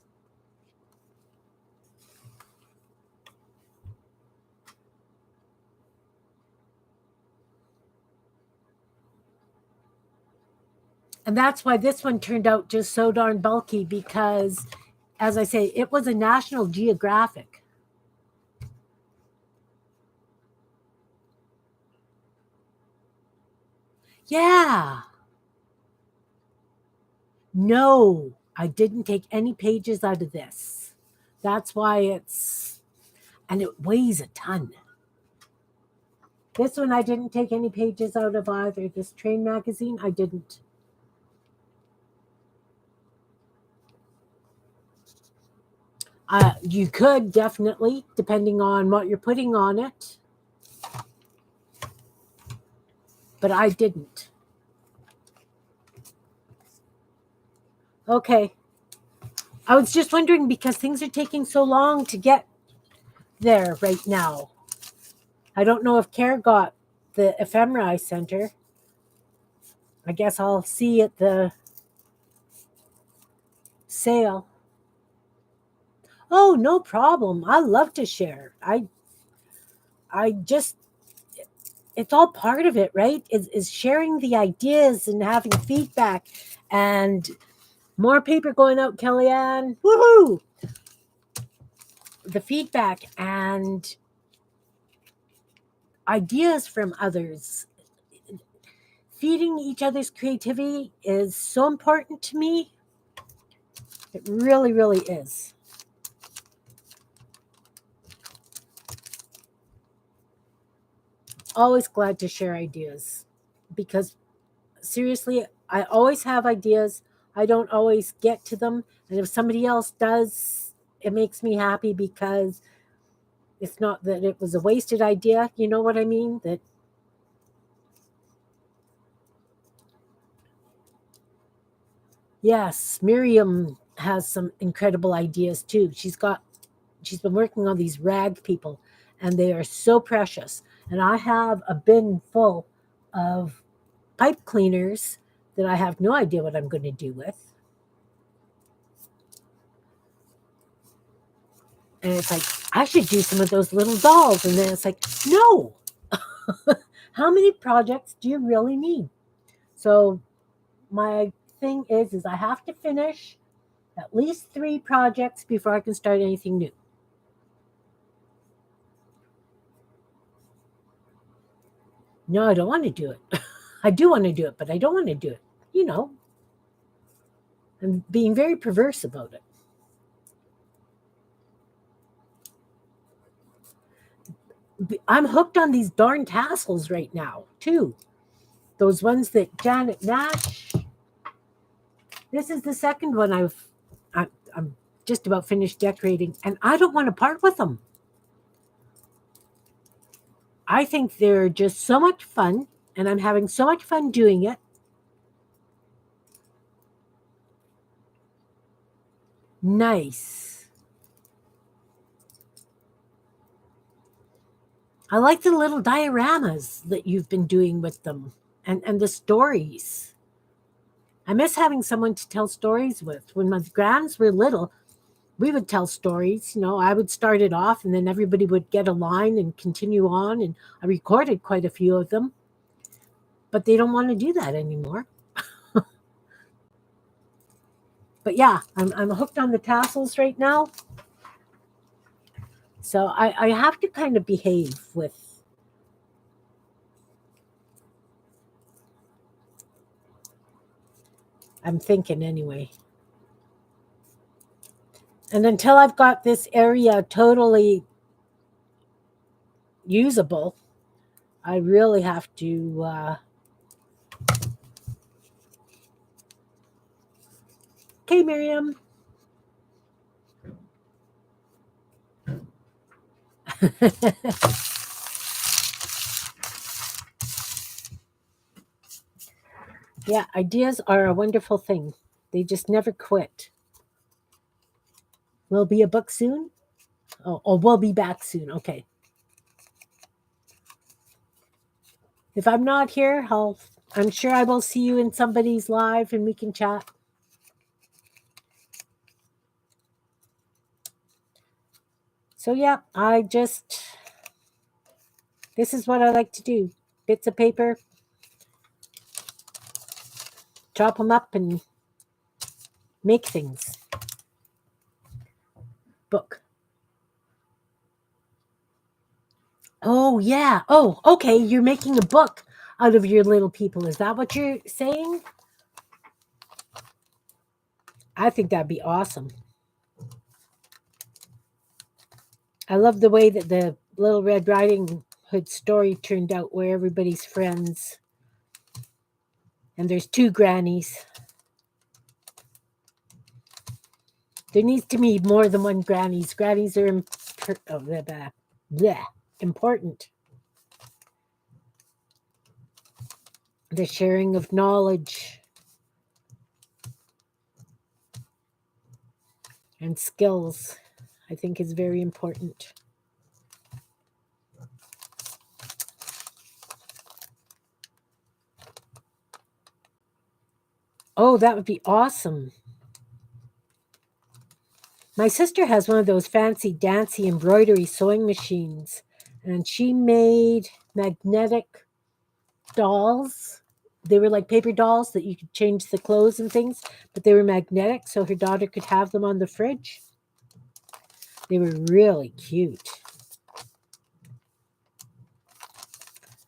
And that's why this one turned out just so darn bulky, because, as I say, it was a National Geographic. Yeah. No, I didn't take any pages out of this. That's why and it weighs a ton. This one I didn't take any pages out of either. This train magazine, I didn't. You could definitely, depending on what you're putting on it, but I didn't. Okay. I was just wondering because things are taking so long to get there right now. I don't know if Care got the ephemera I sent her. I guess I'll see at the sale. Oh, no problem. I love to share. I just it's all part of it, right? Is sharing the ideas and having feedback and more paper going out, Kellyanne. Woohoo! The feedback and ideas from others. Feeding each other's creativity is so important to me. It really, really is. Always glad to share ideas because seriously, I always have ideas. I don't always get to them. And if somebody else does, it makes me happy because it's not that it was a wasted idea. You know what I mean? That yes, Miriam has some incredible ideas too. She's been working on these rag people and they are so precious. And I have a bin full of pipe cleaners that I have no idea what I'm going to do with. And it's like, I should do some of those little dolls. And then it's like, no. How many projects do you really need? So my thing is I have to finish at least 3 projects before I can start anything new. No, I don't want to do it. I do want to do it, but I don't want to do it. You know, I'm being very perverse about it. I'm hooked on these darn tassels right now, too. Those ones that Janet Nash. This is the second one I'm just about finished decorating, and I don't want to part with them. I think they're just so much fun, and I'm having so much fun doing it. Nice. I like the little dioramas that you've been doing with them and the stories. I miss having someone to tell stories with. When my grands were little, we would tell stories. You know, I would start it off and then everybody would get a line and continue on. And I recorded quite a few of them, but they don't want to do that anymore. But yeah, I'm hooked on the tassels right now. So I have to kind of behave with. I'm thinking anyway. And until I've got this area totally usable, I really have to. Okay, Miriam. Yeah, ideas are a wonderful thing. They just never quit. Will be a book soon? Oh, we'll be back soon. Okay. If I'm not here, I'm sure I will see you in somebody's live and we can chat. So yeah, this is what I like to do. Bits of paper, chop them up and make things. Book. Oh, yeah. Oh, okay. You're making a book out of your little people. Is that what you're saying? I think that'd be awesome. I love the way that the Little Red Riding Hood story turned out, where everybody's friends. And there's two grannies. There needs to be more than one grannies. Grannies are important. The sharing of knowledge and skills, I think, is very important. Oh, that would be awesome. My sister has one of those fancy dancy embroidery sewing machines, and she made magnetic dolls. They were like paper dolls that you could change the clothes and things, but they were magnetic, so her daughter could have them on the fridge. They were really cute.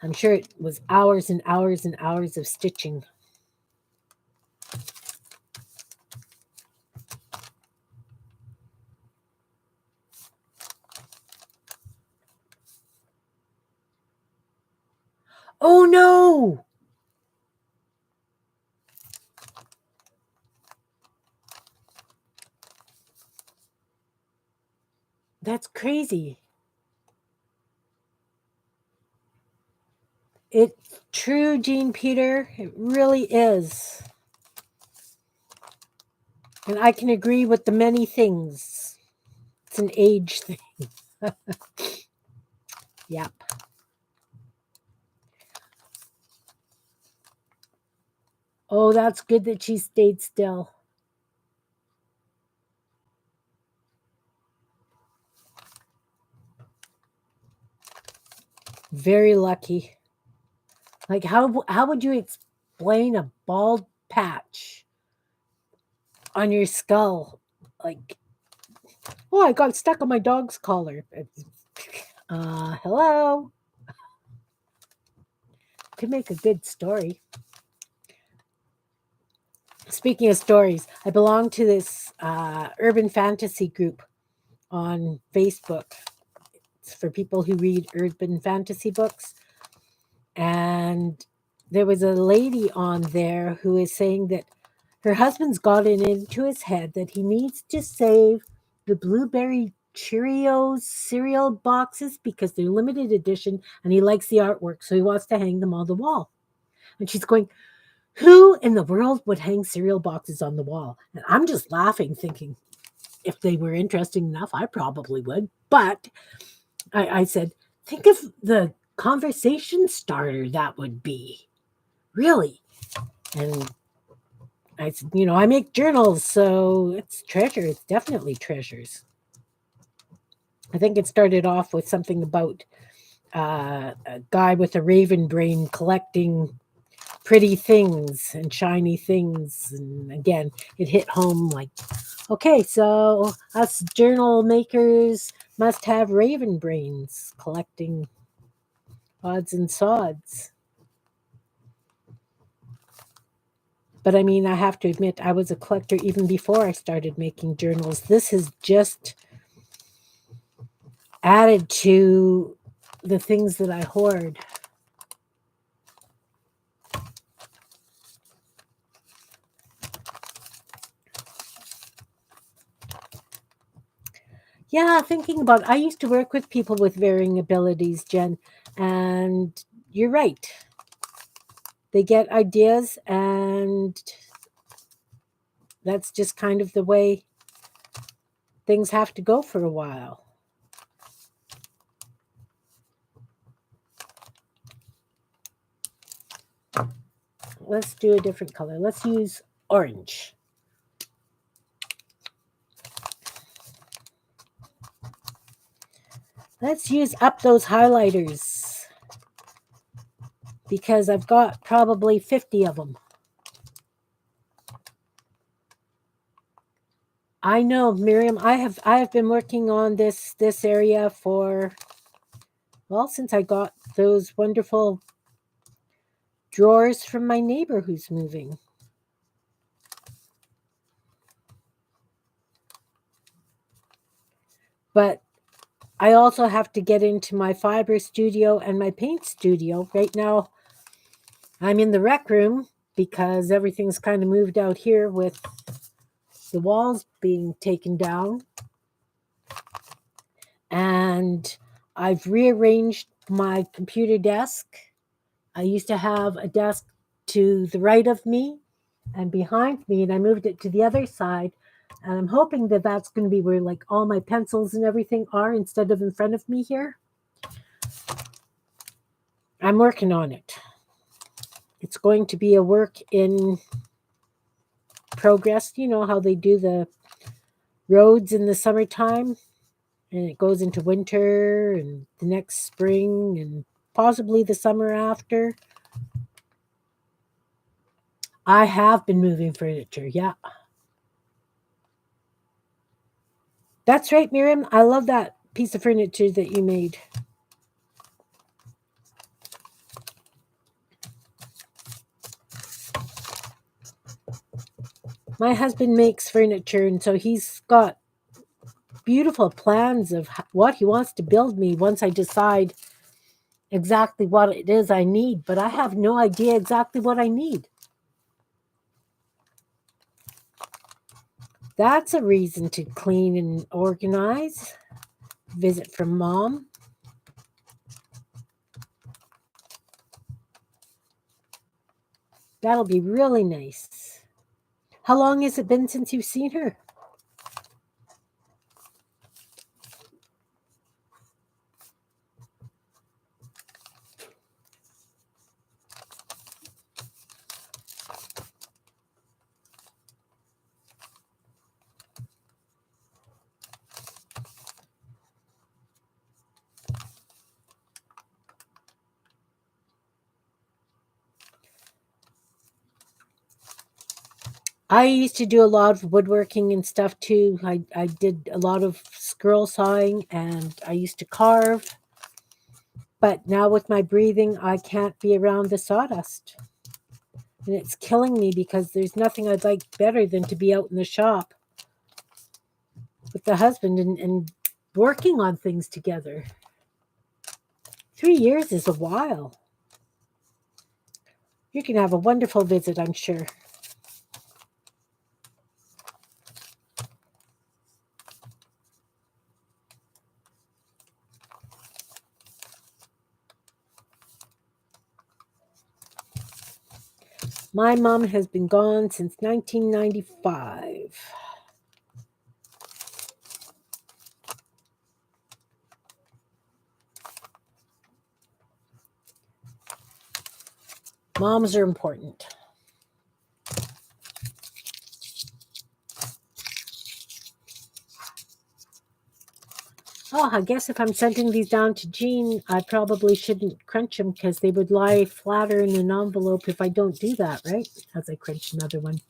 I'm sure it was hours and hours and hours of stitching. Oh no! That's crazy. It's true, Jean Peter. It really is. And I can agree with the many things. It's an age thing. Yep. Oh, that's good that she stayed still. Very lucky. Like how would you explain a bald patch on your skull? Like, oh, I got stuck on my dog's collar. Hello. Could make a good story. Speaking of stories, I belong to this urban fantasy group on Facebook. It's for people who read urban fantasy books. And there was a lady on there who is saying that her husband's gotten into his head that he needs to save the blueberry Cheerios cereal boxes because they're limited edition and he likes the artwork, so he wants to hang them on the wall. And she's going, who in the world would hang cereal boxes on the wall? And I'm just laughing, thinking, if they were interesting enough, I probably would. But I said, think of the conversation starter that would be. Really. And I said, I make journals, so it's treasure. It's definitely treasures. I think it started off with something about a guy with a raven brain collecting pretty things and shiny things. And again, it hit home like, okay, so us journal makers must have raven brains collecting odds and sods. But I mean, I have to admit, I was a collector even before I started making journals. This has just added to the things that I hoard. Yeah, thinking about, I used to work with people with varying abilities, Jen, and you're right. They get ideas, and that's just kind of the way things have to go for a while. let's do a different color. Let's use orange. Let's use up those highlighters because I've got probably 50 of them. I know, Miriam, I have been working on this area for, well, since I got those wonderful drawers from my neighbor who's moving. But I also have to get into my fiber studio and my paint studio. Right now, I'm in the rec room because everything's kind of moved out here with the walls being taken down. And I've rearranged my computer desk. I used to have a desk to the right of me and behind me, and I moved it to the other side. And I'm hoping that that's going to be where like all my pencils and everything are instead of in front of me here. I'm working on it. It's going to be a work in progress. You know how they do the roads in the summertime, and it goes into winter and the next spring and possibly the summer after. I have been moving furniture, yeah. That's right, Miriam. I love that piece of furniture that you made. My husband makes furniture, and so he's got beautiful plans of what he wants to build me once I decide exactly what it is I need, but I have no idea exactly what I need. That's a reason to clean and organize. Visit from Mom. That'll be really nice. How long has it been since you've seen her? I used to do a lot of woodworking and stuff too. I did a lot of scroll sawing and I used to carve. But now with my breathing, I can't be around the sawdust. And it's killing me because there's nothing I'd like better than to be out in the shop with the husband and working on things together. 3 years is a while. You can have a wonderful visit, I'm sure. My mom has been gone since 1995. Moms are important. Oh, I guess if I'm sending these down to Jean, I probably shouldn't crunch them because they would lie flatter in an envelope if I don't do that, right? As I crunch another one.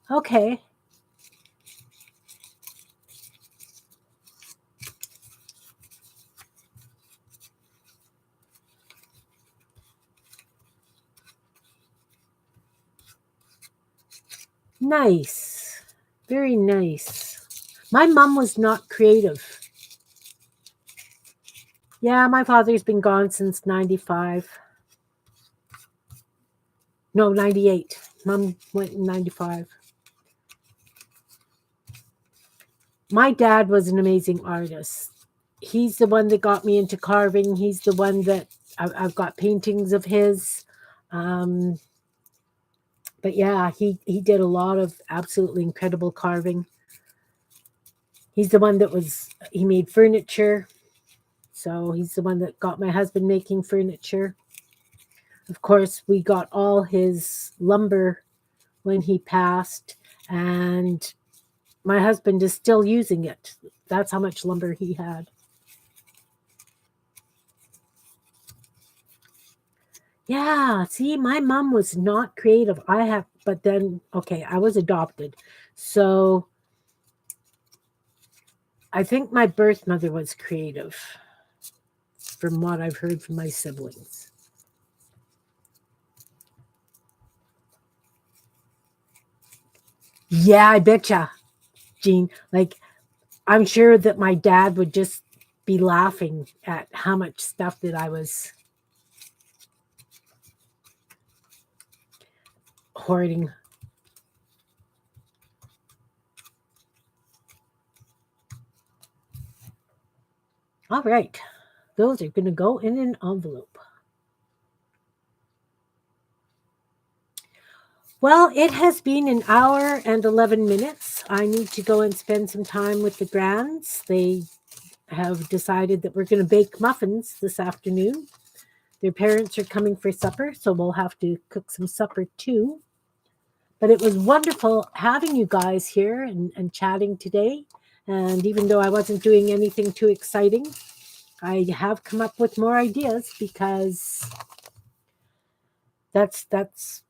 Okay. Nice. Very nice. My mom was not creative. Yeah, my father's been gone since 95. No, 98. Mom went in 95. My dad was an amazing artist. He's the one that got me into carving. He's the one that I've got paintings of his. But yeah, he did a lot of absolutely incredible carving. He's the one that he made furniture. So he's the one that got my husband making furniture. Of course, we got all his lumber when he passed, and my husband is still using it. That's how much lumber he had. Yeah, see, my mom was not creative. But then, okay, I was adopted. So I think my birth mother was creative, from what I've heard from my siblings. Yeah, I betcha, Jean. Like, I'm sure that my dad would just be laughing at how much stuff that I was hoarding. All right. Those are going to go in an envelope. Well, it has been an hour and 11 minutes. I need to go and spend some time with the grands. They have decided that we're going to bake muffins this afternoon. Their parents are coming for supper, so we'll have to cook some supper too. But it was wonderful having you guys here and chatting today. And even though I wasn't doing anything too exciting, I have come up with more ideas because that's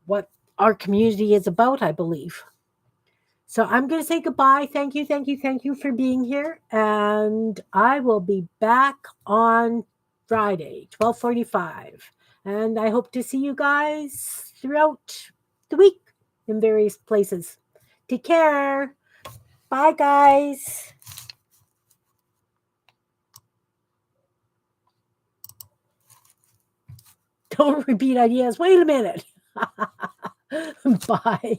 what our community is about, I believe. So I'm going to say goodbye. Thank you, thank you, thank you for being here. And I will be back on Friday, 12:45. And I hope to see you guys throughout the week in various places. Take care. Bye, guys. Don't repeat ideas. Wait a minute. Bye.